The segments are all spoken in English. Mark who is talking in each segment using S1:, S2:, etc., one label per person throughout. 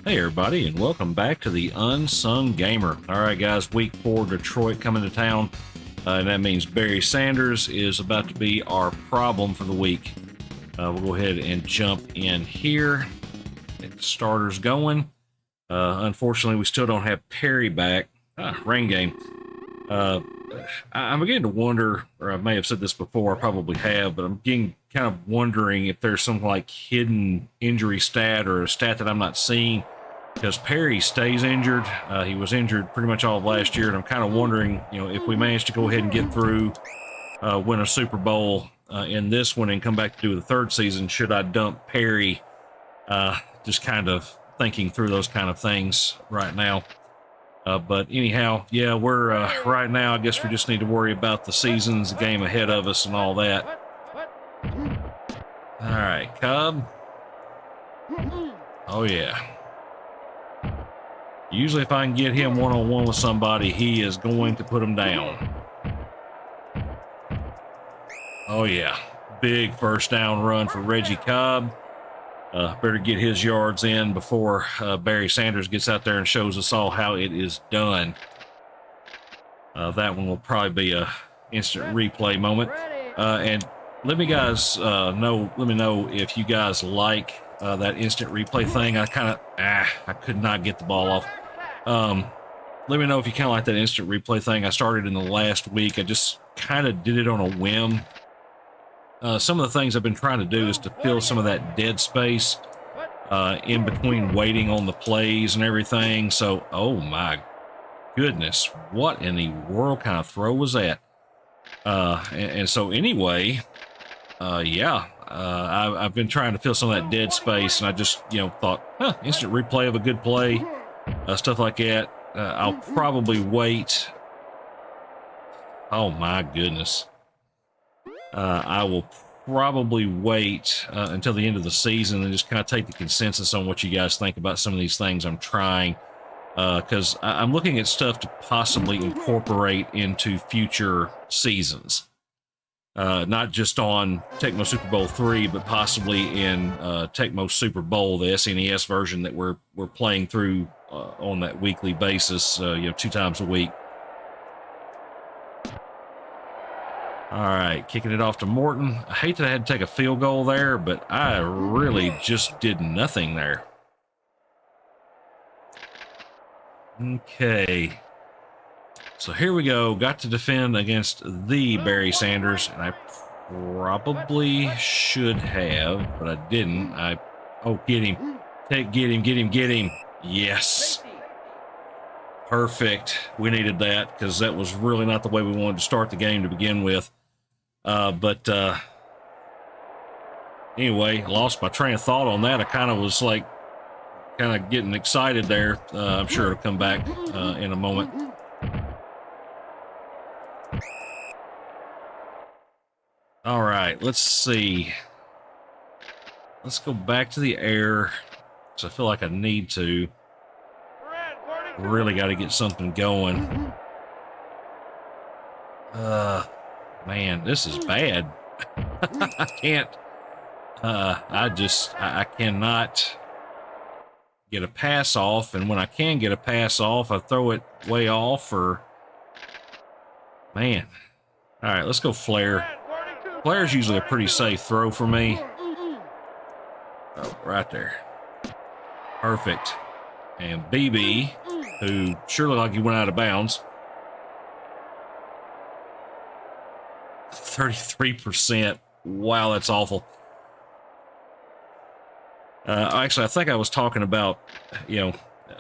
S1: Hey everybody, and welcome back to the Unsung Gamer. All right, guys, week 4, Detroit coming to town, and that means Barry Sanders is about to be our problem for the week. We'll go ahead and jump in here. Get the starters going. Unfortunately, we still don't have Perry back. Rain game. I'm beginning to wonder, or I may have said this before, I probably have, but I'm getting kind of wondering if there's some like hidden injury stat or a stat that I'm not seeing. Because Perry stays injured. He was injured pretty much all of last year, and I'm kind of wondering, if we manage to go ahead and get through, win a Super Bowl in this one and come back to do the third season, should I dump Perry? Just kind of thinking through those kind of things right now. But anyhow, yeah, we're right now, I guess we just need to worry about the seasons, the game ahead of us, and all that. All right, Cobb. Oh, yeah. Usually if I can get him one-on-one with somebody, he is going to put him down. Oh, yeah. Big first down run for Reggie Cobb. Better get his yards in before Barry Sanders gets out there and shows us all how it is done. That one will probably be a instant replay moment. And let me know if you guys like that instant replay thing. I could not get the ball off. Let me know if you kind of like that instant replay thing. I started in the last week. I just kind of did it on a whim. Some of the things I've been trying to do is to fill some of that dead space in between waiting on the plays and everything. So, oh my goodness, what in the world kind of throw was that? And so anyway, I've been trying to fill some of that dead space, and I just, thought, instant replay of a good play, stuff like that. I'll probably wait. Oh my goodness. I will probably wait until the end of the season and just kind of take the consensus on what you guys think about some of these things I'm trying. Because I'm looking at stuff to possibly incorporate into future seasons. Not just on Tecmo Super Bowl 3, but possibly in Tecmo Super Bowl, the SNES version that we're playing through on that weekly basis, 2 times a week. All right, kicking it off to Morton. I hate that I had to take a field goal there, but I really just did nothing there. Okay. So here we go. Got to defend against the Barry Sanders, and I probably should have, but I didn't. Get him. Get him. Yes. Perfect. We needed that because that was really not the way we wanted to start the game to begin with. But anyway, lost my train of thought on that. I kind of was like, getting excited there. I'm sure it'll come back in a moment. All right, let's see. Let's go back to the air, because I feel like I need to. Really got to get something going. Man, this is bad. I can't. I cannot get a pass off, and when I can get a pass off, I throw it way off, or... Man. All right, let's go flare. Flare's usually a pretty safe throw for me. Oh, right there. Perfect. And BB, who sure looked like he went out of bounds. 33%. Wow, that's awful. Actually, I think I was talking about,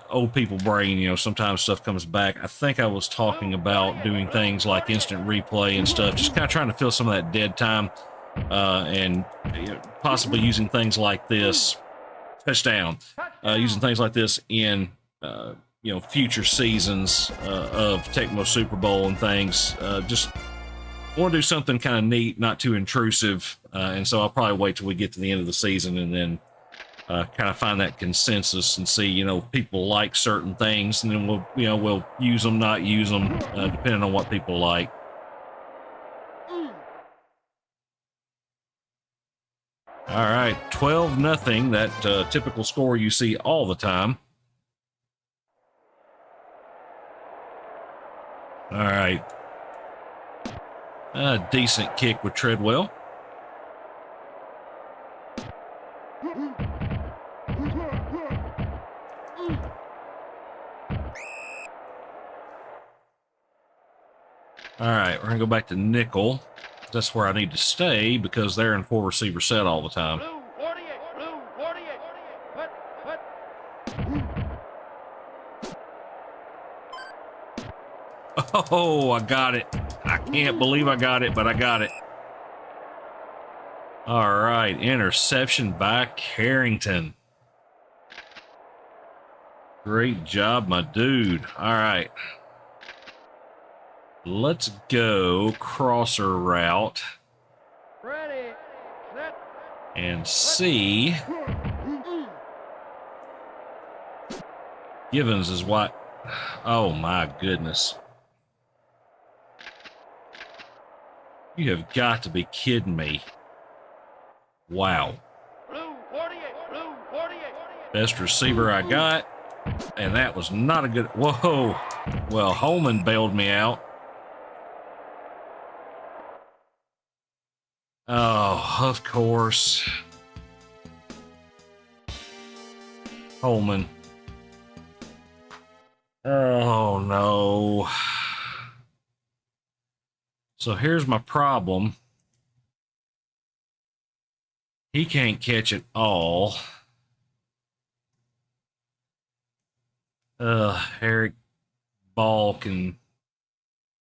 S1: old people brain, sometimes stuff comes back. I think I was talking about doing things like instant replay and stuff, just kind of trying to fill some of that dead time, and possibly using things like this, touchdown, using things like this in, future seasons of Tecmo Super Bowl and things. Just want to do something kind of neat, not too intrusive, and so I'll probably wait till we get to the end of the season and then kind of find that consensus and see, people like certain things, and then we'll use them, not use them, depending on what people like. All right, 12-0, that typical score you see all the time. All right. A decent kick with Treadwell. All right, we're going to go back to nickel. That's where I need to stay because they're in 4-receiver set all the time.
S2: Blue 48, blue 48.
S1: Oh, I got it. I can't believe I got it, but I got it. All right, interception by Carrington. Great job, my dude. All right. Let's go crosser route.
S2: Ready, set,
S1: and see. Givens is what? Oh my goodness. You have got to be kidding me. Wow.
S2: blue 48, blue 48.
S1: Best receiver I got. And that was not a good. Whoa. Well, Holman bailed me out. Oh, of course. Holman. Oh, no. So here's my problem. He can't catch it all. Eric Ball can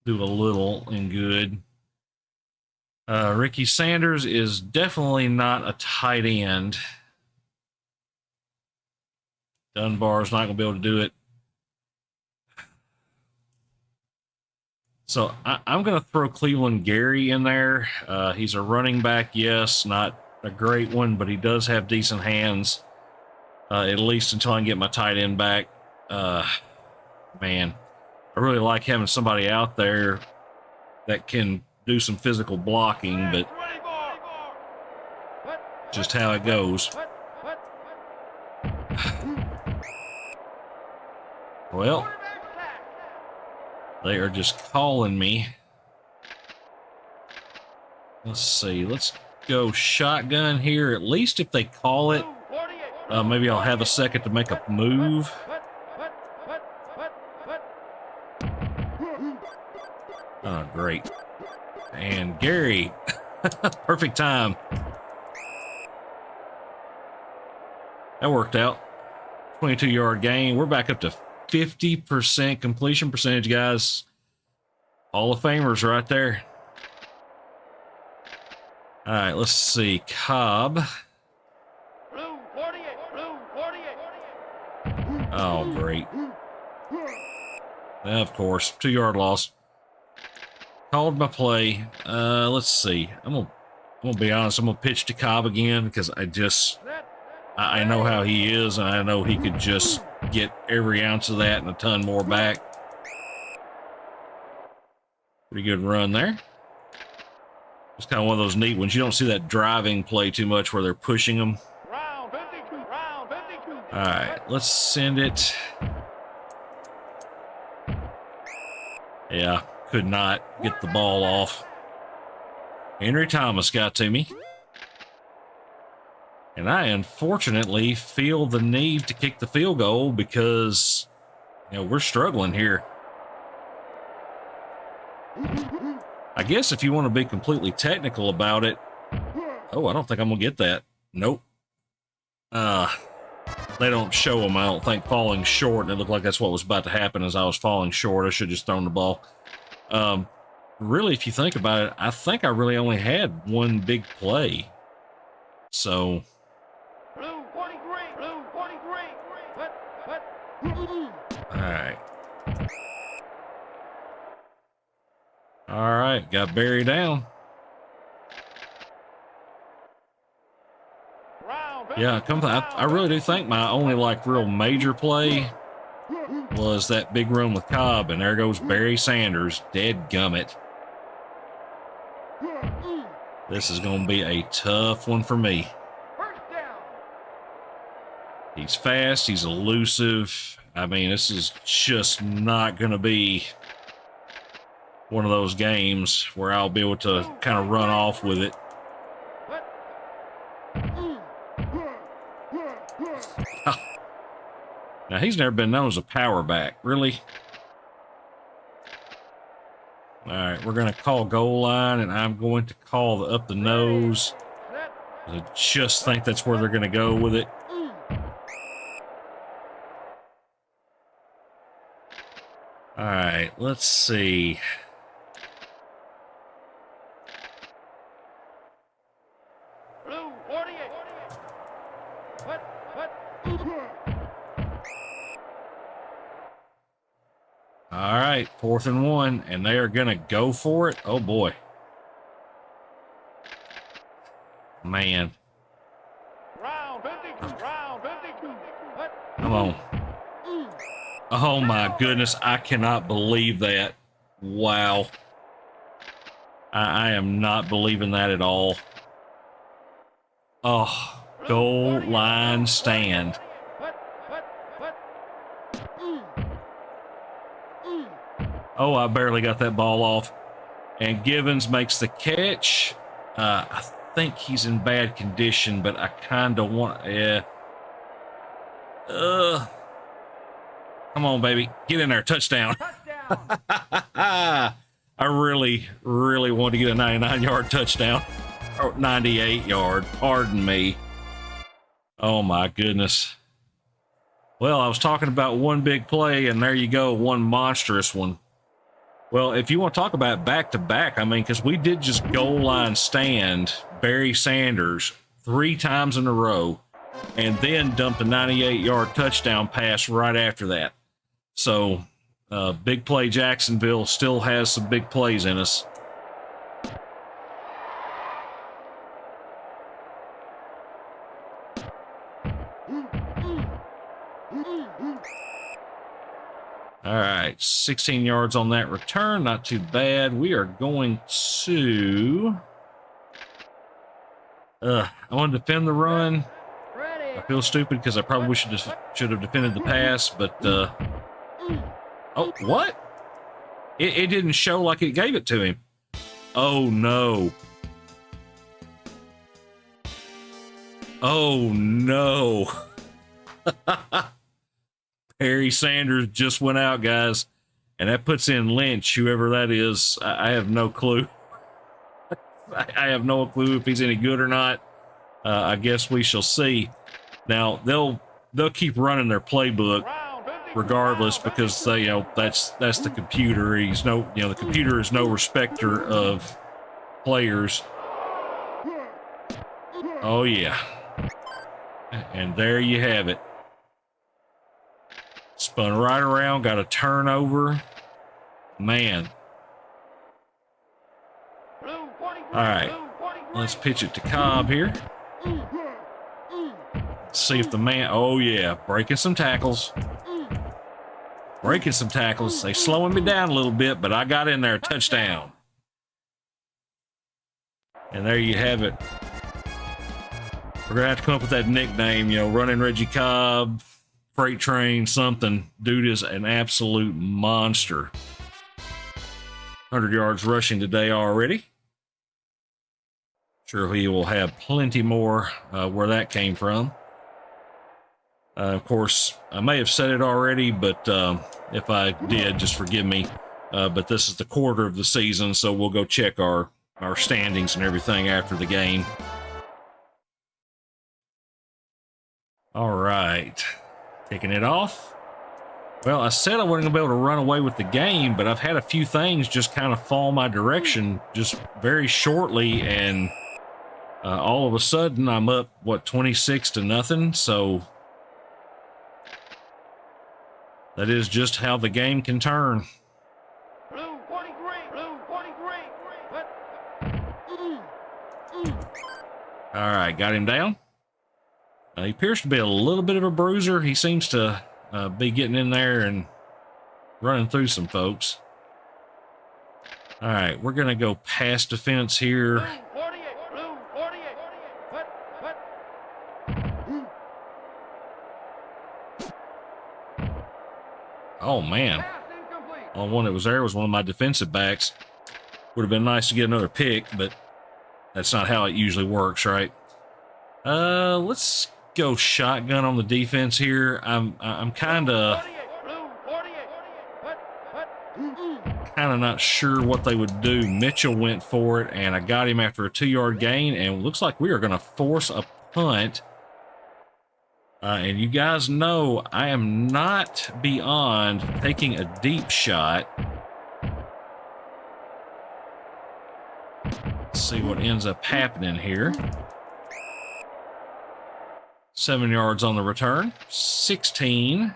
S1: do a little and good. Ricky Sanders is definitely not a tight end. Dunbar's not going to be able to do it. So I'm going to throw Cleveland Gary in there. He's a running back, yes, not a great one, but he does have decent hands, at least until I can get my tight end back. Man, I really like having somebody out there that can do some physical blocking, but just how it goes. Well, they are just calling me. Let's see. Let's go shotgun here. At least if they call it, maybe I'll have a second to make a move. Oh, great. And Gary, perfect time. That worked out. 22-yard gain. We're back up to 50% completion percentage, guys. Hall of Famers right there. All right, let's see. Cobb.
S2: Blue 48, blue 48.
S1: Oh, great. Of course, 2-yard loss. Called my play. Let's see. I'm gonna be honest. I'm gonna pitch to Cobb again because I know how he is, and I know he could just get every ounce of that and a ton more back. Pretty good run there. It's kind of one of those neat ones. You don't see that driving play too much where they're pushing them.
S2: Round 52, round 52.
S1: All right, let's send it. Yeah, could not get the ball off. Henry Thomas got to me. And I unfortunately feel the need to kick the field goal because, we're struggling here. I guess if you want to be completely technical about it. Oh, I don't think I'm going to get that. Nope. They don't show them, I don't think, falling short. And it looked like that's what was about to happen as I was falling short. I should have just thrown the ball. Really, if you think about it, I think I really only had one big play. So...
S2: Blue 43, blue 43.
S1: All right. All right, got Barry down. Yeah, I really do think my only real major play was that big run with Cobb, and there goes Barry Sanders, dead gummit. This is going to be a tough one for me. He's fast, he's elusive. I mean, this is just not going to be one of those games where I'll be able to kind of run off with it. Now, he's never been known as a power back. Really? All right, we're going to call goal line, and I'm going to call the up the nose. I just think that's where they're going to go with it. All right, let's see.
S2: Blue 48.
S1: All right, 4th and 1, and they are going to go for it. Oh, boy. Man.
S2: Round 52. Round 52.
S1: Come on. Oh, my goodness. I cannot believe that. Wow. I am not believing that at all. Oh, goal line stand. Oh, I barely got that ball off. And Givens makes the catch. I think he's in bad condition, but I kind of want... Yeah. Come on, baby. Get in there. Touchdown. I really, really want to get a 99-yard touchdown. Or 98-yard. Pardon me. Oh, my goodness. Well, I was talking about one big play, and there you go. One monstrous one. Well, if you want to talk about back-to-back, I mean, because we did just goal line stand Barry Sanders 3 times in a row and then dumped a 98-yard touchdown pass right after that. So, big play Jacksonville still has some big plays in us. All right, 16 yards on that return. Not too bad. We are going to... I want to defend the run. I feel stupid because I probably should have defended the pass, but... Oh, what? It didn't show like it gave it to him. Oh, no. Oh, no. Barry Sanders just went out, guys, and that puts in Lynch, whoever that is. I have no clue. I have no clue if he's any good or not. I guess we shall see. Now they'll keep running their playbook regardless because they, that's the computer. The computer is no respecter of players. Oh yeah, and there you have it. Spun right around, got a turnover. Man. All right, let's pitch it to Cobb here. See if the man... Oh, yeah, breaking some tackles. Breaking some tackles. They slowing me down a little bit, but I got in there. Touchdown. And there you have it. We're going to have to come up with that nickname, Running Reggie Cobb, Freight Train, something. Dude is an absolute monster. 100 yards rushing today already. Sure, he will have plenty more where that came from. Of course, I may have said it already, but if I did, just forgive me. But this is the quarter of the season, so we'll go check our standings and everything after the game. All right. Kicking it off. Well, I said I wasn't going to be able to run away with the game, but I've had a few things just kind of fall my direction just very shortly, and all of a sudden I'm up, 26-0, so that is just how the game can turn.
S2: Blue 43. Blue 43.
S1: All right, got him down. He appears to be a little bit of a bruiser. He seems to be getting in there and running through some folks. All right, we're going to go pass defense here.
S2: Blue 48. Blue 48.
S1: Oh, man.
S2: Pass incomplete.
S1: on one that was there was one of my defensive backs. Would have been nice to get another pick, but that's not how it usually works, right? Let's go shotgun on the defense here. I'm kind of not sure what they would do. Mitchell went for it, and I got him after a 2-yard gain, and it looks like we are going to force a punt. And you guys know I am not beyond taking a deep shot. Let's see what ends up happening here. 7 yards on the return, 16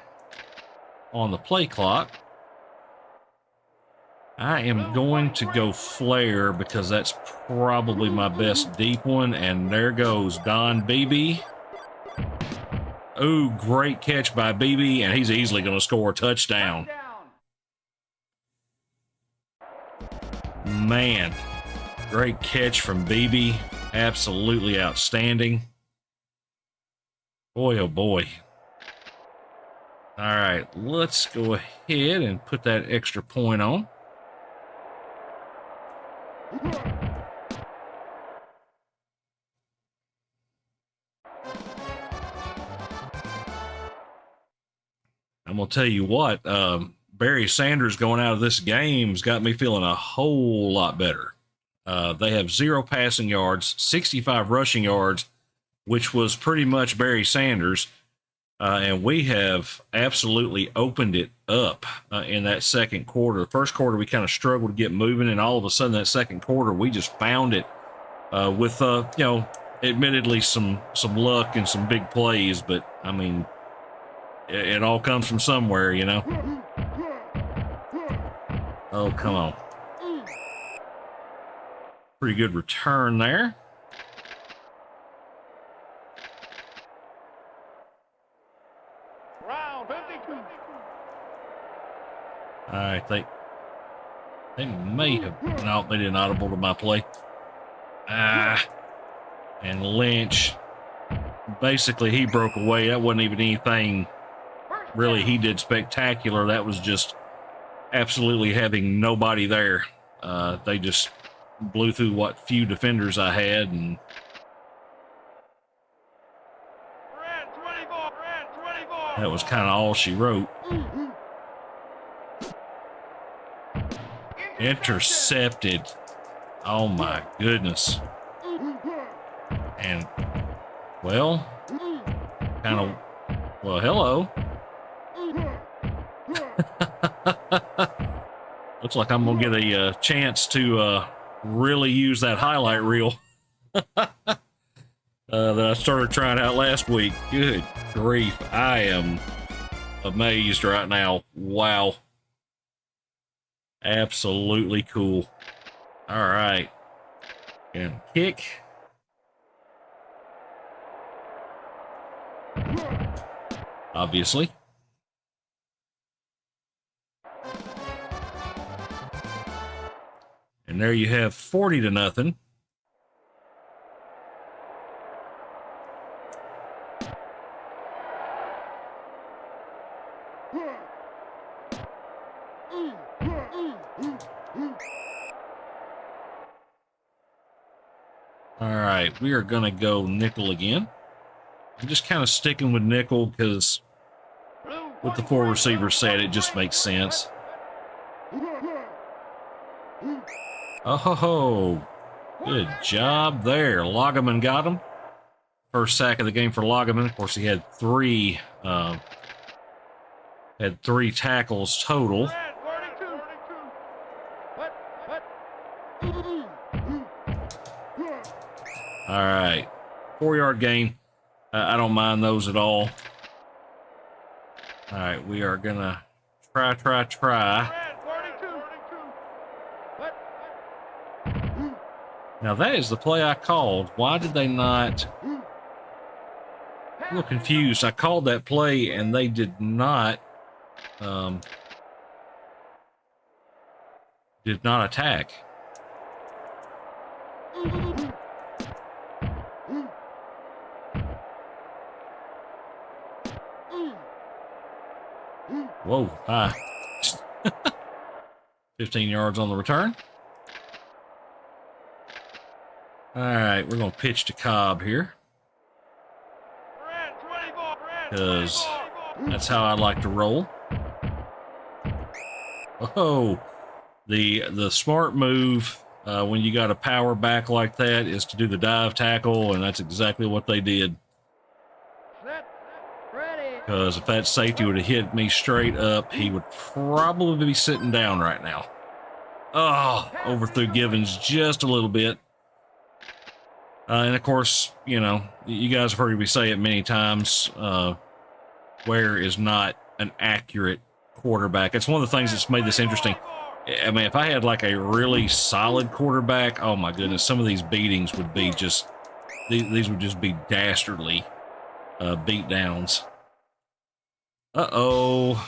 S1: on the play clock. I am going to go flare because that's probably my best deep one, and there goes Don Beebe. Ooh, great catch by Beebe, and he's easily going to score a touchdown. Man, great catch from Beebe. Absolutely outstanding. Boy, oh boy. All right, let's go ahead and put that extra point on. I'm going to tell you what, Barry Sanders going out of this game's got me feeling a whole lot better. They have 0 passing yards, 65 rushing yards, which was pretty much Barry Sanders. And we have absolutely opened it up in that second quarter. The first quarter, we kind of struggled to get moving, and all of a sudden that second quarter, we just found it with, admittedly some luck and some big plays. But, I mean, it all comes from somewhere, you know. Oh, come on. Pretty good return there. All right, they may have... No, they did not audible to my play. And Lynch, basically, he broke away. That wasn't even anything really he did spectacular. That was just absolutely having nobody there. They just blew through what few defenders I had, and that was kind of all she wrote. Intercepted. Oh my goodness. And, well, kind of, well, hello. Looks like I'm going to get a chance to really use that highlight reel that I started trying out last week. Good grief. I am amazed right now. Wow. Absolutely cool. All right. And kick. Obviously. And there you have 40-0. All right, we are going to go nickel again. I'm just kind of sticking with nickel because what the 4 receivers said, it just makes sense. Oh, ho, ho. Good job there. Loggeman got him. First sack of the game for Loggeman. Of course, he had 3 tackles total. All right, 4-yard gain. I don't mind those at all. All right, we are gonna try. Now that is the play I called. Why did they not? I'm a little confused. I called that play and they did not attack. Whoa, 15 yards on the return. All right, we're going to pitch to Cobb here, because that's how I like to roll. Oh, the smart move when you got a power back like that is to do the dive tackle, and that's exactly what they did. Because if that safety would have hit me straight up, he would probably be sitting down right now. Oh, overthrew Givens just a little bit. And of course, you know, you guys have heard me say it many times. Ware is not an accurate quarterback. It's one of the things that's made this interesting. I mean, if I had like a really solid quarterback, oh my goodness, some of these beatings would be just, these would just be dastardly beat downs. Uh-oh.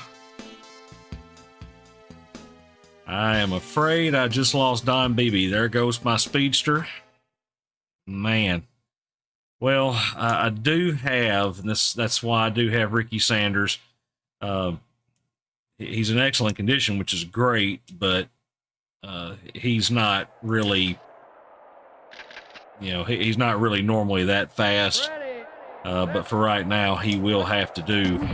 S1: I am afraid I just lost Don Beebe. There goes my speedster. Man. Well, I do have, and that's why I do have Ricky Sanders. He's in excellent condition, which is great, but he's not really, you know, he's not really normally that fast. But for right now, he will have to do.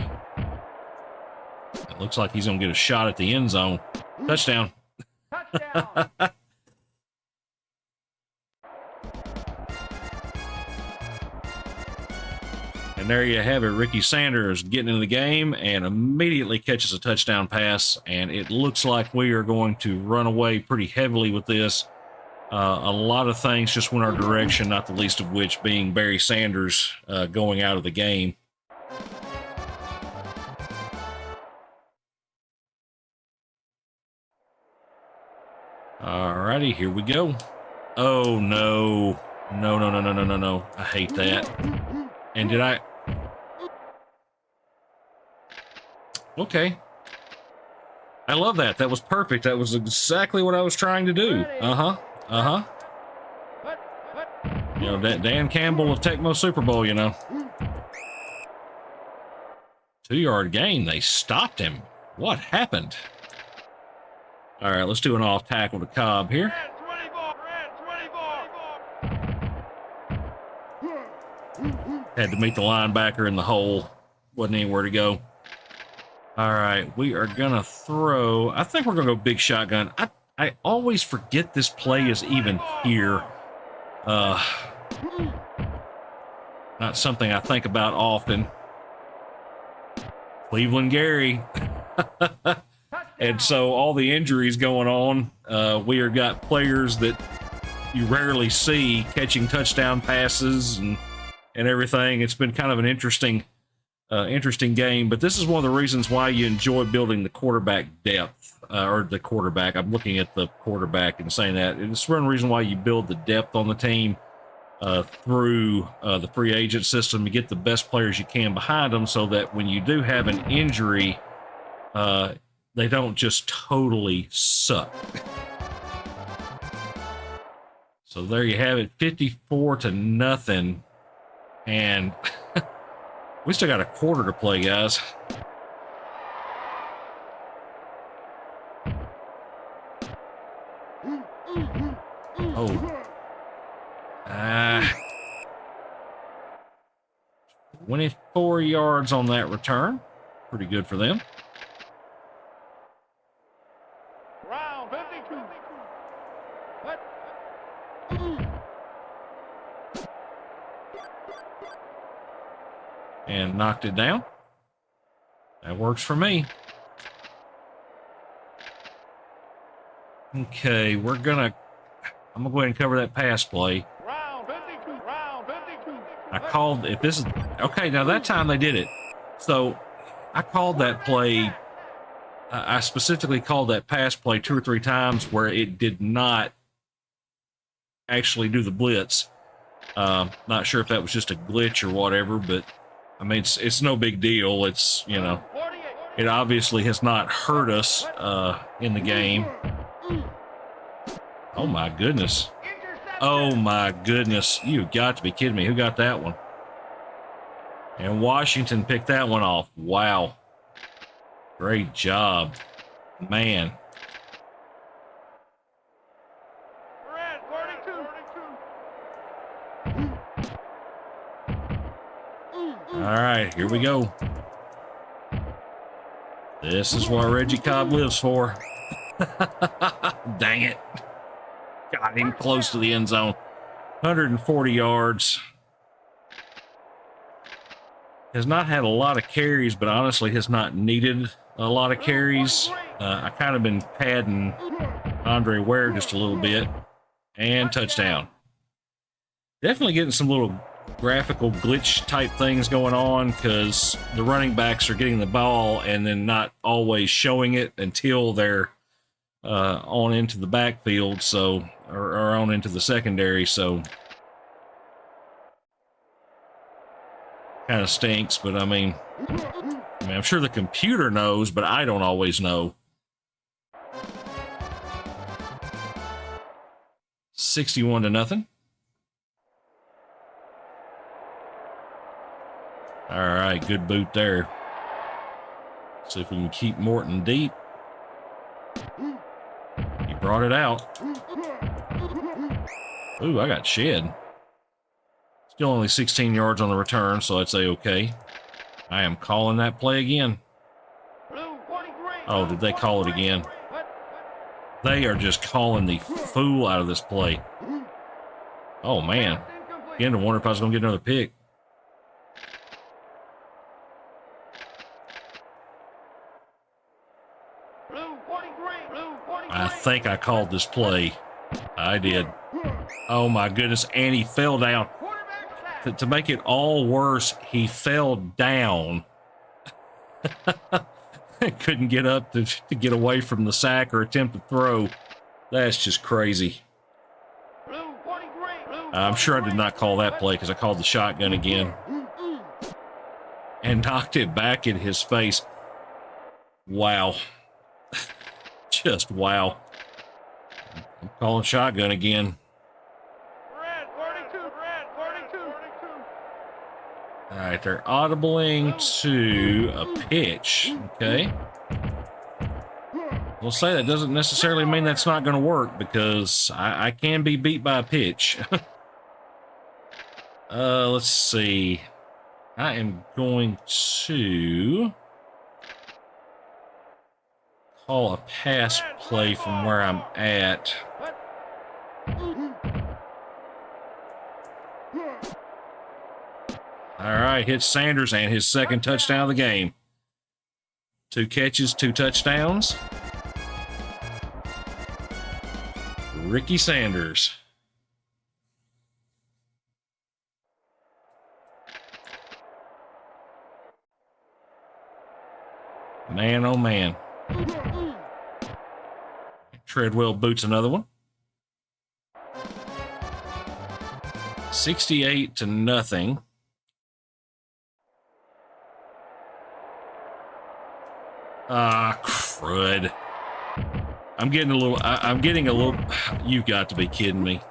S1: It looks like he's going to get a shot at the end zone. Touchdown.
S2: Touchdown.
S1: And there you have it. Ricky Sanders getting into the game and immediately catches a touchdown pass. And it looks like we are going to run away pretty heavily with this. A lot of things just went our direction, not the least of which being Barry Sanders going out of the game. Alrighty, here we go. Oh, no. No, no, no, no, no, no, no. I hate that. And did I... Okay. I love that. That was perfect. That was exactly what I was trying to do. Uh-huh. Uh-huh. You know, Dan Campbell of Tecmo Super Bowl, you know. 2-yard gain. They stopped him. What happened? All right, let's do an off tackle to Cobb here. Had to meet the linebacker in the hole. Wasn't anywhere to go. All right, we are going to throw. I think we're going to go big shotgun. I always forget this play is even here. Not something I think about often. Cleveland Gary. And so all the injuries going on, we have got players that you rarely see catching touchdown passes and everything. It's been kind of an interesting game, but this is one of the reasons why you enjoy building the quarterback depth, or the quarterback. I'm looking at the quarterback and saying that. It's one reason why you build the depth on the team through the free agent system. You get the best players you can behind them so that when you do have an injury, they don't just totally suck. So there you have it, 54-0. And we still got a quarter to play, guys. Oh. 24 yards on that return. Pretty good for them.
S2: Round 52.
S1: And knocked it down. That works for me. Okay, I'm gonna go ahead and cover that pass play.
S2: Round 52. Round 52.
S1: I called, if this is, okay, now that time they did it. So I called that play, I specifically called that pass play 2 or 3 times where it did not actually do the blitz. Not sure if that was just a glitch or whatever, but I mean, it's no big deal. It's, you know, it obviously has not hurt us in the game. Oh my goodness. Oh my goodness. You've got to be kidding me. Who got that one? And Washington picked that one off. Wow. Great job. Man. right, here we go. This is what Reggie Cobb lives for. Dang it. Got him close to the end zone. 140 yards. Has not had a lot of carries, but honestly has not needed a lot of carries. I kind of been padding Andre Ware just a little bit. And touchdown. Definitely getting some little graphical glitch type things going on because the running backs are getting the ball and then not always showing it until they're on into the backfield, so or on into the secondary, so kind of stinks. But I mean, I'm sure the computer knows, but I don't always know. 61-0. All right, good boot there. See if we can keep Morton deep. He brought it out. Ooh, I got shed. Still only 16 yards on the return, so I'd say okay. I am calling that play again. Oh, did they call it again? They are just calling the fool out of this play. Oh, man. Began to wonder if I was going to get another pick. I think I called this play. I did. Oh, my goodness. And he fell down. To make it all worse, he fell down. Couldn't get up to get away from the sack or attempt to throw. That's just crazy. I'm sure I did not call that play because I called the shotgun again. And knocked it back in his face. Wow. Just wow. I'm calling shotgun again.
S2: Red 42, red 42.
S1: All right, they're audibling to a pitch. Okay. We'll say that doesn't necessarily mean that's not going to work because I can be beat by a pitch. Let's see. I am going to call a pass play from where I'm at. All right, hits Sanders and his second touchdown of the game. 2 catches, 2 touchdowns. Ricky Sanders. Man, oh man. Treadwell boots another one. 68-0. Ah, crud. I'm getting a little, you've got to be kidding me.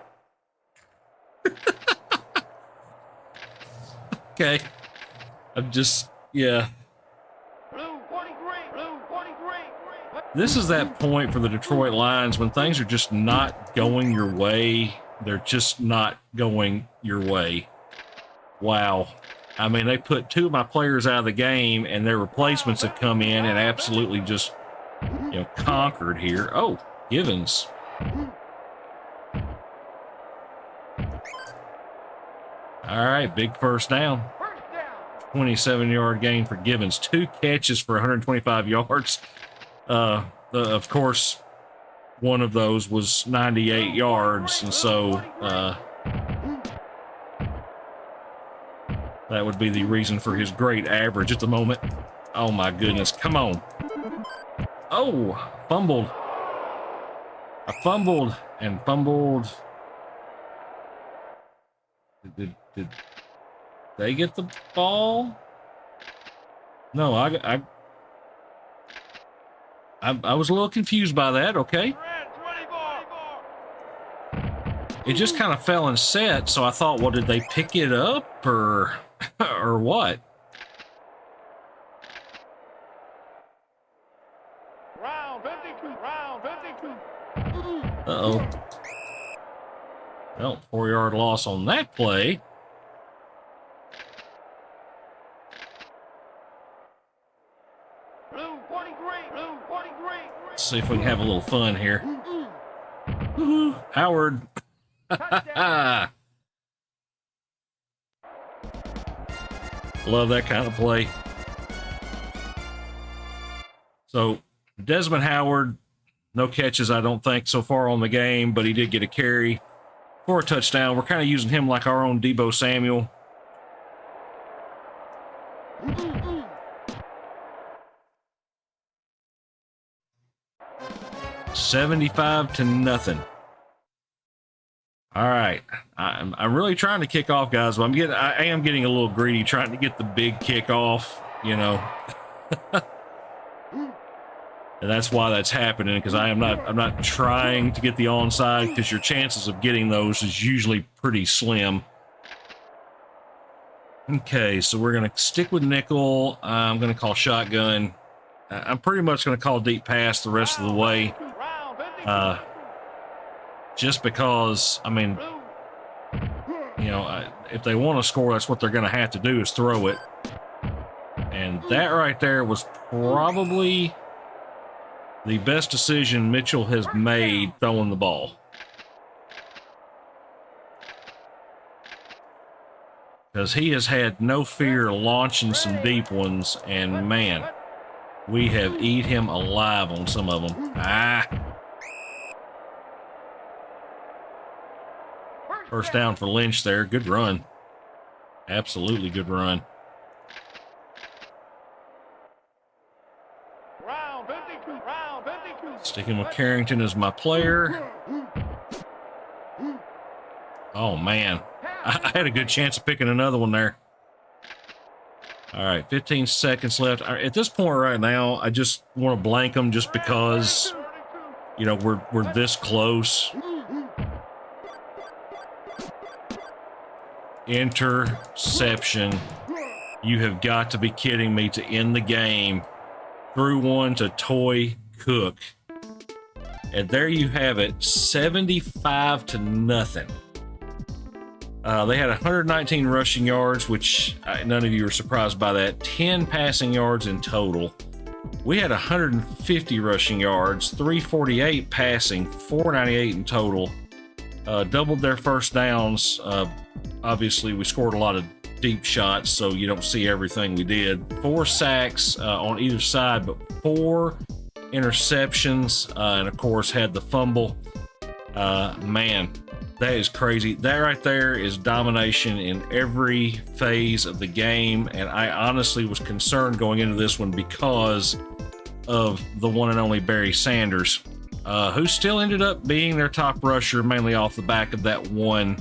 S1: Okay. I'm just, yeah. This is that point for the Detroit Lions when things are just not going your way. They're just not going your way. Wow. I mean, they put 2 of my players out of the game, and their replacements have come in and absolutely just, conquered here. Oh, Givens. All right, big first down. 27-yard gain for Givens. 2 catches for 125 yards. Of course, one of those was 98 yards, and so that would be the reason for his great average at the moment. Oh, my goodness. Come on. Oh, fumbled. I fumbled and fumbled. Did they get the ball? No, I was a little confused by that, okay? It just kind of fell and set, so I thought, well, did they pick it up or what?
S2: Round 52, round 52.
S1: Uh-oh. Well, 4-yard loss on that play.
S2: Blue 43. Blue 43.
S1: Let's see if we can have a little fun here. Woo-hoo. Howard. Love that kind of play. So Desmond Howard, no catches, I don't think, so far on the game, but he did get a carry for a touchdown. We're kind of using him like our own Deebo Samuel. $75-0. All right, I'm really trying to kick off, guys. But I am getting a little greedy, trying to get the big kickoff, you know. And that's why that's happening, because I'm not trying to get the onside, because your chances of getting those is usually pretty slim. Okay, so we're going to stick with nickel. I'm going to call shotgun. I'm pretty much going to call deep pass the rest of the way. Just because, I mean, you know, if they want to score, that's what they're going to have to do, is throw it. And that right there was probably the best decision Mitchell has made throwing the ball. Because he has had no fear launching some deep ones, and man, we have eat him alive on some of them. First down for Lynch there. Good run. Absolutely good run.
S2: Round 52. Round 52.
S1: Sticking with Carrington as my player. Oh, man. I had a good chance of picking another one there. All right, 15 seconds left. At this point right now, I just want to blank them just because, you know, we're this close. Interception. You have got to be kidding me, to end the game. Threw one to Toy Cook. And there you have it, 75-0. They had 119 rushing yards, which none of you are surprised by that. 10 passing yards in total. We had 150 rushing yards, 348 passing, 498 in total. Doubled their first downs. Obviously, we scored a lot of deep shots, so you don't see everything we did. 4 sacks on either side, but 4 interceptions, and of course had the fumble. Man, that is crazy. That right there is domination in every phase of the game, and I honestly was concerned going into this one because of the one and only Barry Sanders, who still ended up being their top rusher, mainly off the back of that one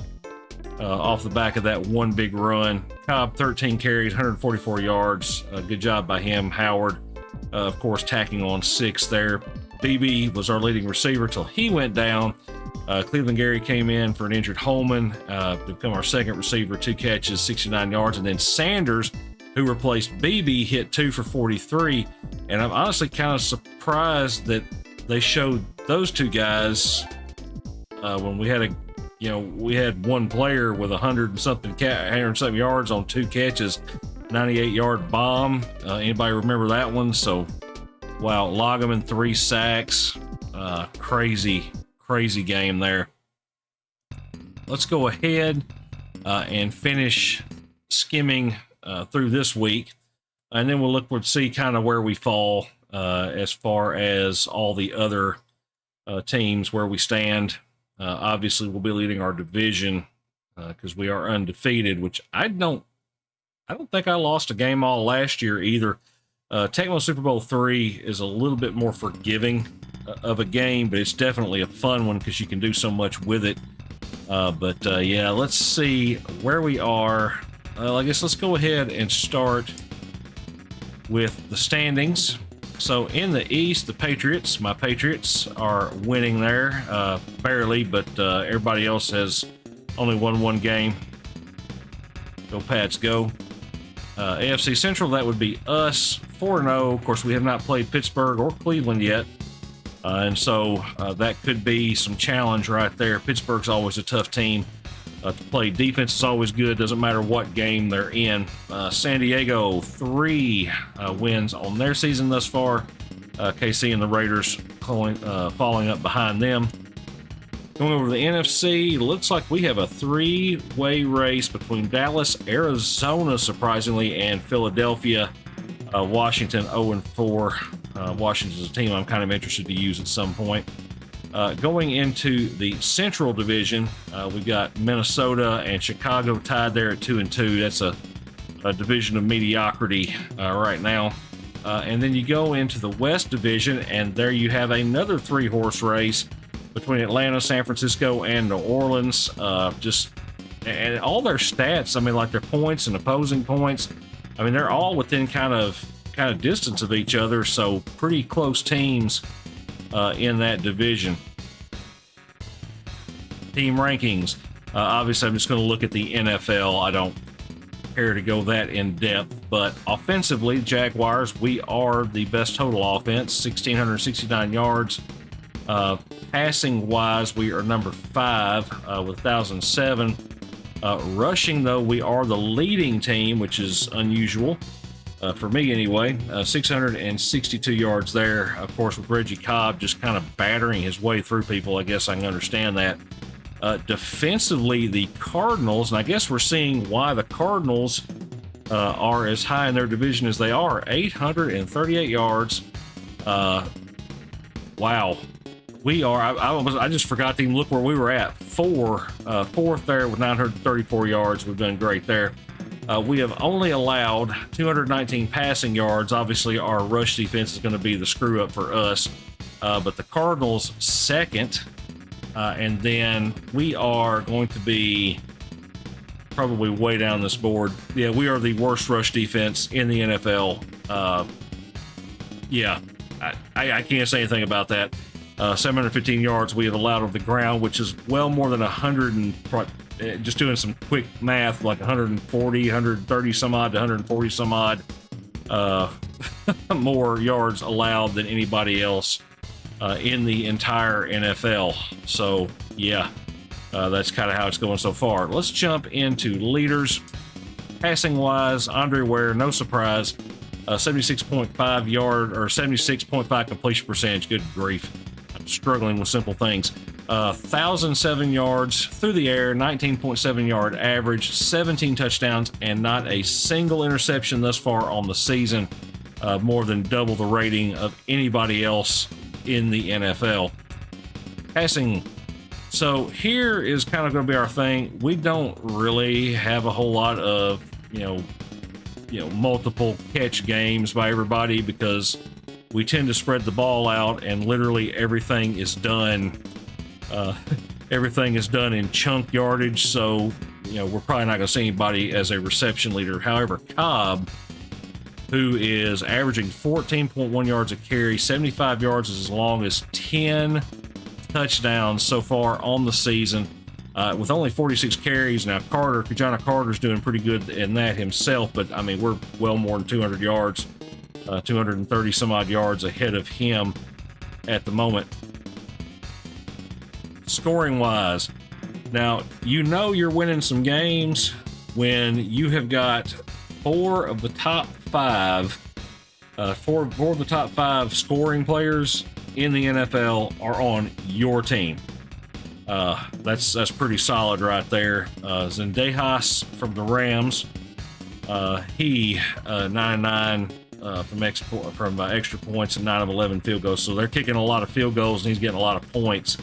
S1: big run. Cobb, 13 carries, 144 yards. Good job by him. Howard, of course, tacking on 6 there. BB was our leading receiver till he went down. Cleveland Gary came in for an injured Holman, to become our second receiver, 2 catches, 69 yards. And then Sanders, who replaced BB, hit 2 for 43. And I'm honestly kind of surprised that they showed those 2 guys when we had we had one player with 100 and something yards on 2 catches, 98-yard bomb. Anybody remember that one? So, wow, Loggeman, 3 sacks. Crazy game there. Let's go ahead and finish skimming through this week, and then we'll see kind of where we fall as far as all the other teams, where we stand. Obviously, we'll be leading our division because we are undefeated, which I don't think I lost a game all last year either. Tecmo Super Bowl 3 is a little bit more forgiving of a game, but it's definitely a fun one because you can do so much with it. Yeah, let's see where we are. I guess let's go ahead and start with the standings. So in the East, my Patriots are winning there, barely, but everybody else has only won 1 game. Go Pats, go. AFC Central, that would be us, 4-0. Of course, we have not played Pittsburgh or Cleveland yet, and so that could be some challenge right there. Pittsburgh's always a tough team To play defense is always good. Doesn't matter what game they're in. San Diego, 3 wins on their season thus far. KC and the Raiders falling up behind them. Going over to the NFC, looks like we have a 3-way race between Dallas, Arizona, surprisingly, and Philadelphia. Washington 0-4. Washington's a team I'm kind of interested to use at some point. Going into the Central Division, we've got Minnesota and Chicago tied there at 2-2. That's a division of mediocrity right now. And then you go into the West Division, and there you have another 3-horse race between Atlanta, San Francisco, and New Orleans. And all their stats, I mean, like their points and opposing points, I mean, they're all within kind of distance of each other, so pretty close teams in that division. Team rankings. Obviously, I'm just going to look at the NFL. I don't care to go that in depth, but offensively, Jaguars, we are the best total offense, 1,669 yards. Passing wise, we are number 5 with 1,007. Rushing, though, we are the leading team, which is unusual for me anyway. 662 yards there. Of course, with Reggie Cobb just kind of battering his way through people, I guess I can understand that. Defensively, the Cardinals, and I guess we're seeing why the Cardinals are as high in their division as they are, 838 yards. Wow. We are, I just forgot to even look where we were at. Fourth there with 934 yards. We've done great there. We have only allowed 219 passing yards. Obviously, our rush defense is going to be the screw up for us. But the Cardinals second. And then we are going to be probably way down this board. Yeah, we are the worst rush defense in the NFL. I can't say anything about that. 715 yards we have allowed of the ground, which is well more than 100 and just doing some quick math, like 140, 130 some odd to 140 some odd more yards allowed than anybody else in the entire NFL. So yeah, that's kind of how it's going so far. Let's jump into leaders. Passing wise, Andre Ware, no surprise, 76.5 yard or 76.5 completion percentage. Good grief, I'm struggling with simple things. 1,007 yards through the air, 19.7 yard average, 17 touchdowns, and not a single interception thus far on the season. More than double the rating of anybody else in the NFL. Passing. So here is kind of going to be our thing. We don't really have a whole lot of, multiple catch games by everybody because we tend to spread the ball out and literally everything is done. Everything is done in chunk yardage. So, we're probably not going to see anybody as a reception leader. However, Cobb, who is averaging 14.1 yards a carry, 75 yards as long as 10 touchdowns so far on the season, with only 46 carries. Now, Kajana Carter's doing pretty good in that himself, but I mean, we're well more than 200 yards, 230 some odd yards ahead of him at the moment. Scoring wise, now, you're winning some games when you have got four of the top five scoring players in the NFL are on your team. That's pretty solid right there. Zendejas from the Rams, he 9-9 from extra points and 9 of 11 field goals. So they're kicking a lot of field goals and he's getting a lot of points.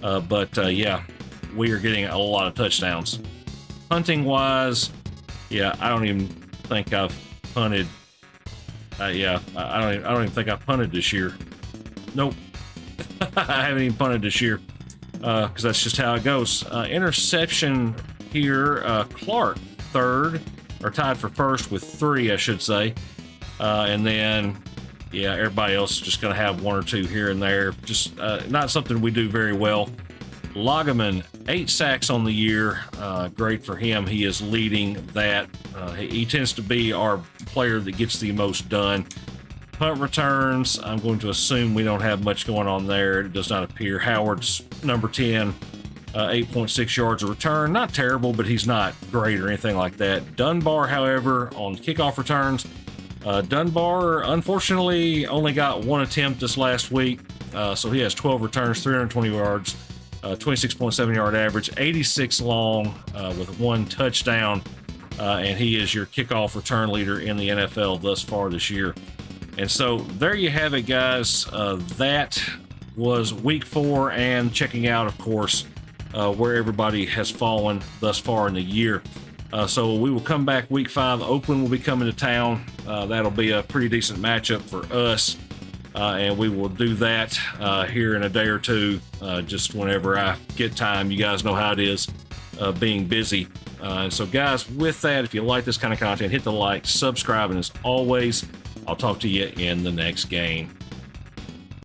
S1: But we are getting a lot of touchdowns. Punting wise, I don't even think I've punted. I don't even think I've punted this year. Nope. I haven't even punted this year because that's just how it goes. Interception here, Clark third, or tied for first with 3, I should say. And then, everybody else is just going to have 1 or 2 here and there. Just not something we do very well. Lagaman, 8 sacks on the year. Great for him. He is leading that. He tends to be our player that gets the most done. Punt returns, I'm going to assume we don't have much going on there. It does not appear. Howard's number 10, 8.6 yards a return. Not terrible, but he's not great or anything like that. Dunbar, however, on kickoff returns, Dunbar unfortunately only got one attempt this last week, so he has 12 returns, 320 yards, 26.7 yard average, 86 long with one touchdown, and he is your kickoff return leader in the NFL thus far this year. And so there you have it, guys. That was week 4, and checking out, of course, where everybody has fallen thus far in the year. So we will come back week 5. Oakland will be coming to town. That'll be a pretty decent matchup for us. And we will do that here in a day or two, just whenever I get time. You guys know how it is, being busy. And so, guys, with that, if you like this kind of content, hit the like, subscribe, and as always, I'll talk to you in the next game.